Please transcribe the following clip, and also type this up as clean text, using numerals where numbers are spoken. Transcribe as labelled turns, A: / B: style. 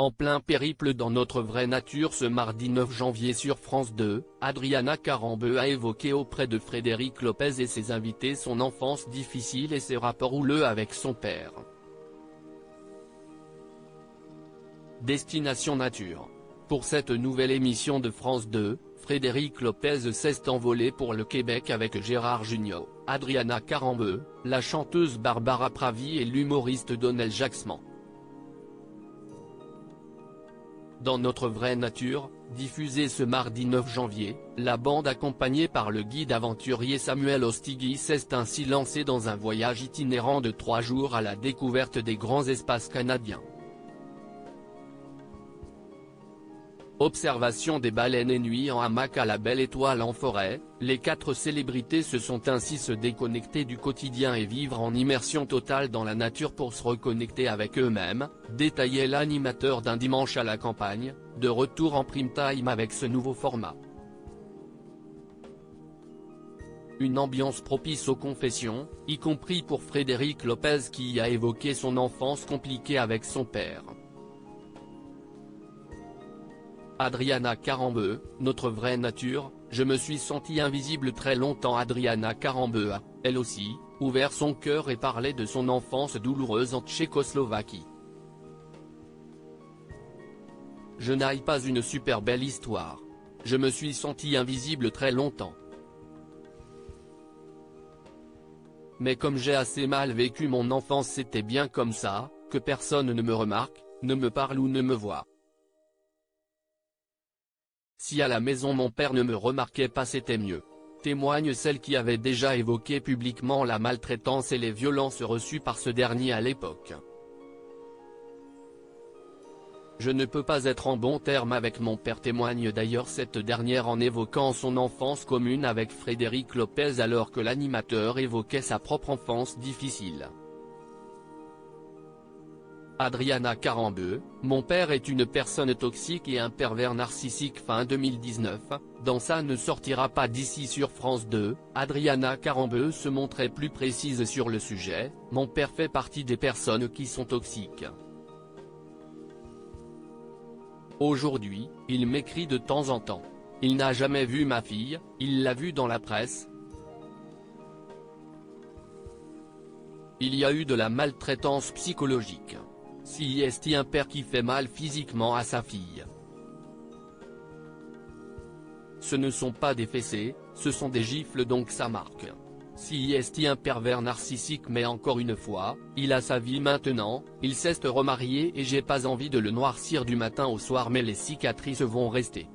A: En plein périple dans Notre vraie nature ce mardi 9 janvier sur France 2, Adriana Carambeu a évoqué auprès de Frédéric Lopez et ses invités son enfance difficile et ses rapports houleux avec son père. Destination Nature. Pour cette nouvelle émission de France 2, Frédéric Lopez s'est envolé pour le Québec avec Gérard Jugnot, Adriana Carambeu, la chanteuse Barbara Pravi et l'humoriste Donald Jacksman. Dans Notre vraie nature, diffusée ce mardi 9 janvier, la bande accompagnée par le guide aventurier Samuel Ostigui s'est ainsi lancée dans un voyage itinérant de 3 jours à la découverte des grands espaces canadiens. Observation des baleines et nuit en hamac à la Belle Étoile en forêt, les 4 célébrités se sont ainsi se déconnecter du quotidien et vivre en immersion totale dans la nature pour se reconnecter avec eux-mêmes, détaillait l'animateur d'un dimanche à la campagne, de retour en prime time avec ce nouveau format. Une ambiance propice aux confessions, y compris pour Frédéric Lopez qui y a évoqué son enfance compliquée avec son père. Adriana Carambeu, Notre vraie nature, je me suis sentie invisible très longtemps. Adriana Carambeu a, elle aussi, ouvert son cœur et parlé de son enfance douloureuse en Tchécoslovaquie. Je n'ai pas une super belle histoire. Je me suis sentie invisible très longtemps. Mais comme j'ai assez mal vécu mon enfance, c'était bien comme ça, que personne ne me remarque, ne me parle ou ne me voit. Si à la maison mon père ne me remarquait pas, c'était mieux. Témoigne celle qui avait déjà évoqué publiquement la maltraitance et les violences reçues par ce dernier à l'époque. Je ne peux pas être en bon terme avec mon père, témoigne d'ailleurs cette dernière en évoquant son enfance commune avec Frédéric Lopez alors que l'animateur évoquait sa propre enfance difficile. Adriana Carambeu, mon père est une personne toxique et un pervers narcissique. Fin 2019, dans Ça ne sortira pas d'ici sur France 2, Adriana Carambeu se montrait plus précise sur le sujet, mon père fait partie des personnes qui sont toxiques. Aujourd'hui, il m'écrit de temps en temps. Il n'a jamais vu ma fille, il l'a vue dans la presse. Il y a eu de la maltraitance psychologique. Si est un père qui fait mal physiquement à sa fille. Ce ne sont pas des fessées, ce sont des gifles, donc ça marque. Si est un pervers narcissique, mais encore une fois, il a sa vie maintenant, il s'est remarié et j'ai pas envie de le noircir du matin au soir, mais les cicatrices vont rester.